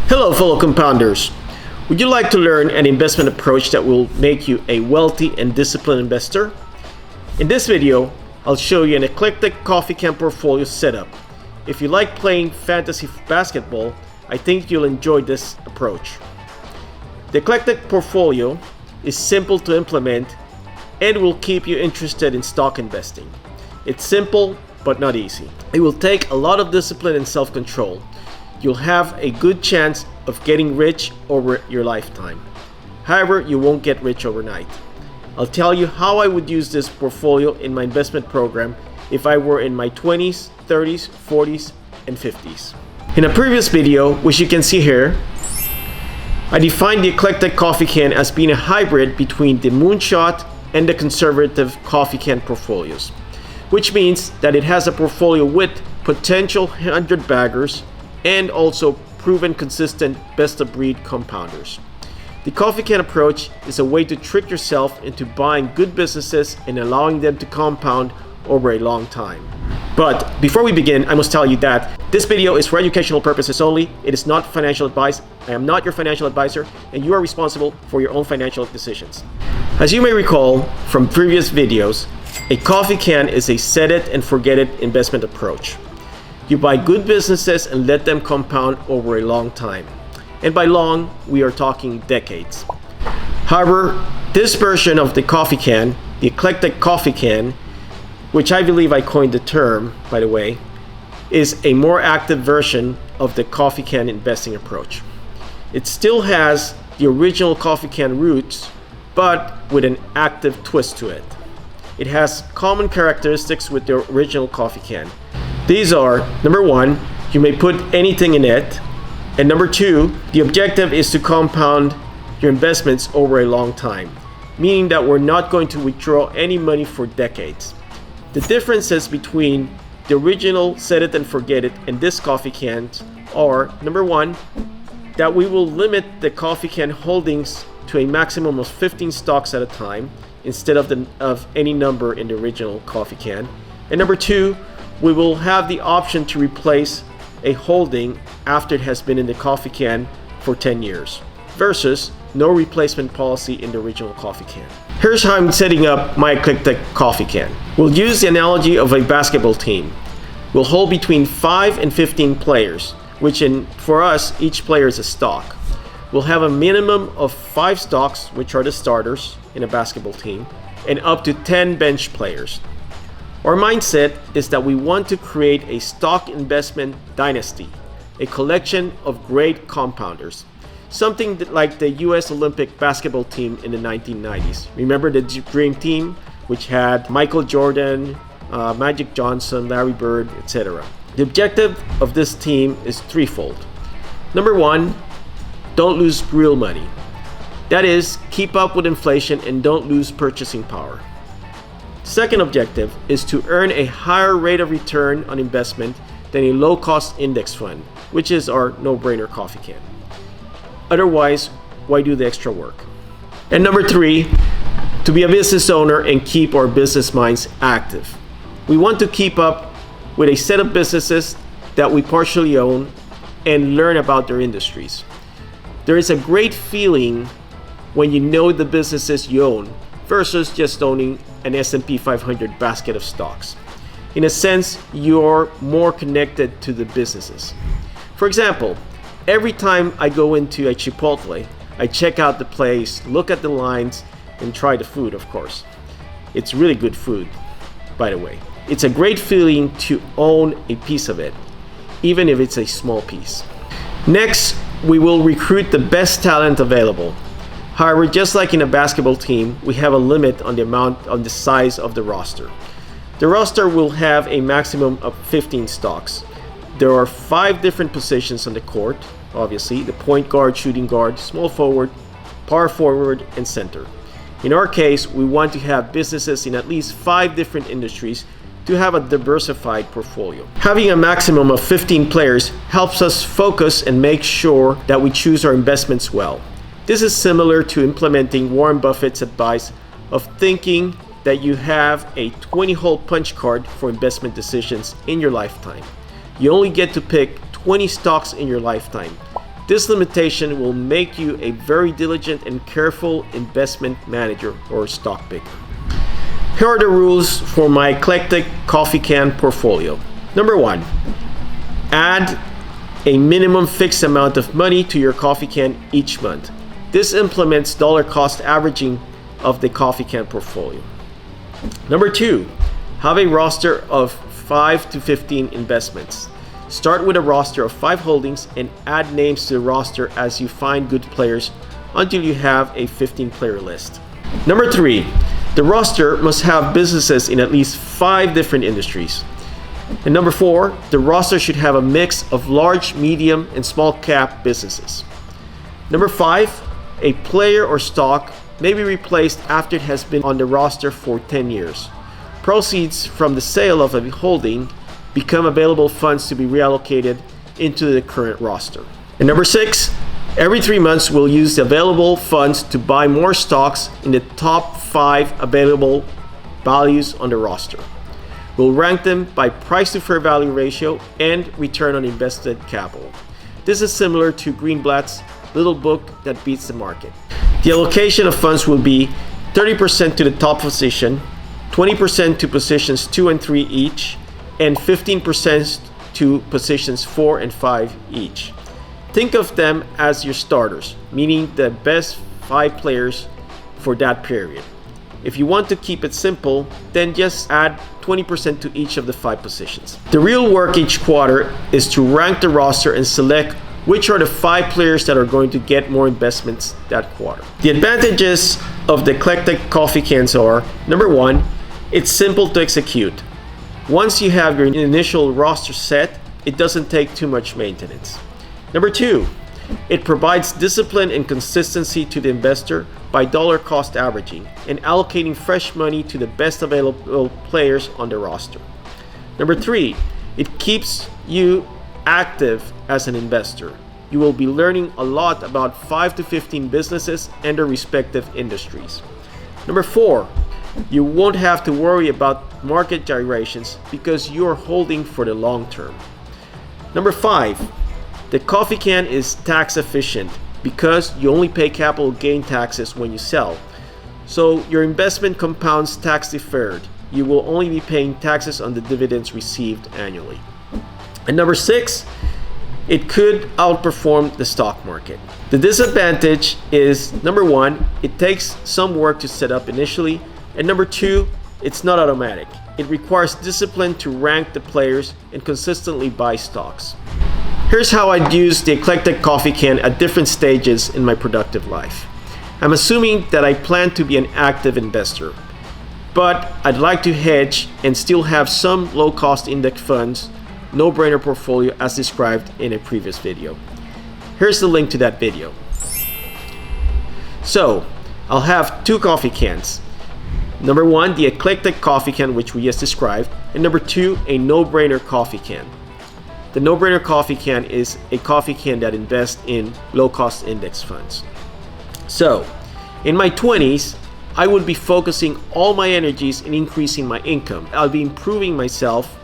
Hello fellow compounders. Would you like to learn an investment approach that will make you a wealthy and disciplined investor? In this video, I'll show you an eclectic coffee can portfolio setup. If you like playing fantasy basketball, I think you'll enjoy this approach. The eclectic portfolio is simple to implement and will keep you interested in stock investing. It's simple but not easy. It will take a lot of discipline and self-control. You'll have a good chance of getting rich over your lifetime. However, you won't get rich overnight. I'll tell you how I would use this portfolio in my investment program if I were in my 20s, 30s, 40s, and 50s. In a previous video, which you can see here, I defined the eclectic coffee can as being a hybrid between the moonshot and the conservative coffee can portfolios, which means that it has a portfolio with potential 100 baggers and also proven consistent best-of-breed compounders. The coffee can approach is a way to trick yourself into buying good businesses and allowing them to compound over a long time. But before we begin, I must tell you that this video is for educational purposes only. It is not financial advice. I am not your financial advisor, and you are responsible for your own financial decisions. As you may recall from previous videos, a coffee can is a set it and forget it investment approach. You buy good businesses and let them compound over a long time. And by long, we are talking decades. However, this version of the coffee can, the eclectic coffee can, which I believe I coined the term, by the way, is a more active version of the coffee can investing approach. It still has the original coffee can roots, but with an active twist to it. It has common characteristics with the original coffee can. These are, number one, you may put anything in it. And number two, the objective is to compound your investments over a long time, meaning that we're not going to withdraw any money for decades. The differences between the original set it and forget it and this coffee can are, number one, that we will limit the coffee can holdings to a maximum of 15 stocks at a time instead of any number in the original coffee can. And number two, we will have the option to replace a holding after it has been in the coffee can for 10 years versus no replacement policy in the original coffee can. Here's how I'm setting up my eclectic coffee can. We'll use the analogy of a basketball team. We'll hold between 5 and 15 players, which for us, each player is a stock. We'll have a minimum of 5 stocks, which are the starters in a basketball team, and up to 10 bench players. Our mindset is that we want to create a stock investment dynasty, a collection of great compounders. Something like the US Olympic basketball team in the 1990s. Remember the Dream Team, which had Michael Jordan, Magic Johnson, Larry Bird, etc. The objective of this team is threefold. Number one, don't lose real money. That is, keep up with inflation and don't lose purchasing power. Second objective is to earn a higher rate of return on investment than a low-cost index fund, which is our no-brainer coffee can. Otherwise, why do the extra work? And number three, to be a business owner and keep our business minds active. We want to keep up with a set of businesses that we partially own and learn about their industries. There is a great feeling when you know the businesses you own versus just owning an S&P 500 basket of stocks. In a sense, you're more connected to the businesses. For example, every time I go into a Chipotle, I check out the place, look at the lines, and try the food, of course. It's really good food, by the way. It's a great feeling to own a piece of it, even if it's a small piece. Next, we will recruit the best talent available. However, just like in a basketball team, we have a limit on the size of the roster. The roster will have a maximum of 15 stocks. There are 5 different positions on the court, obviously, the point guard, shooting guard, small forward, power forward, and center. In our case, we want to have businesses in at least 5 different industries to have a diversified portfolio. Having a maximum of 15 players helps us focus and make sure that we choose our investments well. This is similar to implementing Warren Buffett's advice of thinking that you have a 20-hole punch card for investment decisions in your lifetime. You only get to pick 20 stocks in your lifetime. This limitation will make you a very diligent and careful investment manager or stock picker. Here are the rules for my Eclectic coffee can portfolio. Number 1, add a minimum fixed amount of money to your coffee can each month. This implements dollar cost averaging of the coffee can portfolio. Number 2, have a roster of 5 to 15 investments. Start with a roster of 5 holdings and add names to the roster as you find good players until you have a 15-player list. Number 3, the roster must have businesses in at least 5 different industries. And number 4, the roster should have a mix of large, medium, and small cap businesses. Number 5, a player or stock may be replaced after it has been on the roster for 10 years. Proceeds from the sale of a holding become available funds to be reallocated into the current roster. And number 6, every 3 months we'll use the available funds to buy more stocks in the top 5 available values on the roster. We'll rank them by price to fair value ratio and return on invested capital. This is similar to Greenblatt's little book that beats the market. The allocation of funds will be 30% to the top position, 20% to positions 2 and 3 each, and 15% to positions 4 and 5 each. Think of them as your starters, meaning the best 5 players for that period. If you want to keep it simple, then just add 20% to each of the 5 positions. The real work each quarter is to rank the roster and select which are the 5 players that are going to get more investments that quarter. The advantages of the Eclectic coffee cans are, number 1, it's simple to execute. Once you have your initial roster set, it doesn't take too much maintenance. Number 2, it provides discipline and consistency to the investor by dollar cost averaging and allocating fresh money to the best available players on the roster. Number 3, it keeps you active as an investor. You will be learning a lot about 5 to 15 businesses and their respective industries. Number 4, you won't have to worry about market gyrations because you are holding for the long term. Number 5, the coffee can is tax efficient because you only pay capital gain taxes when you sell. So your investment compounds tax deferred. You will only be paying taxes on the dividends received annually. And number 6, it could outperform the stock market. The disadvantage is, number 1, it takes some work to set up initially, and number 2, it's not automatic. It requires discipline to rank the players and consistently buy stocks. Here's how I'd use the Eclectic coffee can at different stages in my productive life. I'm assuming that I plan to be an active investor, but I'd like to hedge and still have some low-cost index funds, no-brainer portfolio as described in a previous video. Here's the link to that video. So, I'll have 2 coffee cans. Number 1, the Eclectic coffee can, which we just described, and number 2, a no-brainer coffee can. The no-brainer coffee can is a coffee can that invests in low-cost index funds. So, in my 20s, I would be focusing all my energies in increasing my income. I'll be improving myself,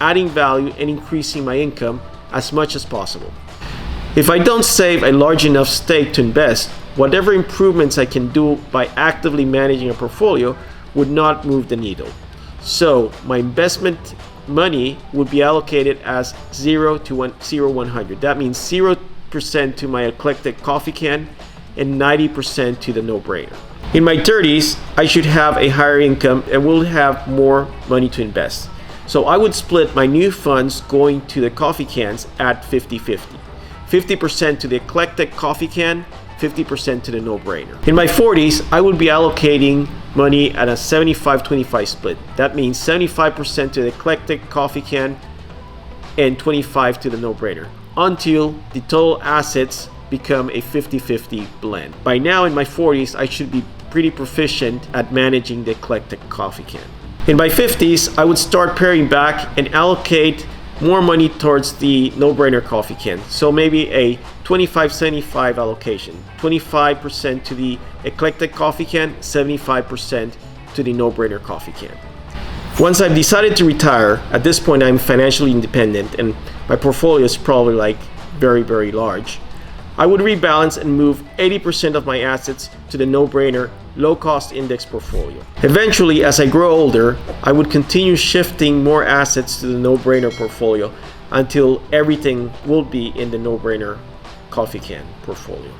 adding value, and increasing my income as much as possible. If I don't save a large enough stake to invest, whatever improvements I can do by actively managing a portfolio would not move the needle. So my investment money would be allocated as 0 to 100. That means 0% to my Eclectic coffee can and 90% to the no-brainer. In my 30s, I should have a higher income and will have more money to invest. So I would split my new funds going to the coffee cans at 50-50. 50% to the Eclectic coffee can, 50% to the no-brainer. In my 40s, I would be allocating money at a 75-25 split. That means 75% to the Eclectic coffee can and 25% to the no-brainer until the total assets become a 50-50 blend. By now in my 40s, I should be pretty proficient at managing the Eclectic coffee can. In my 50s, I would start paring back and allocate more money towards the no-brainer coffee can. So maybe a 25-75 allocation. 25% to the Eclectic coffee can, 75% to the no-brainer coffee can. Once I've decided to retire, at this point I'm financially independent and my portfolio is probably like very, very large, I would rebalance and move 80% of my assets to the no-brainer low-cost index portfolio. Eventually, as I grow older, I would continue shifting more assets to the no-brainer portfolio until everything will be in the no-brainer coffee can portfolio.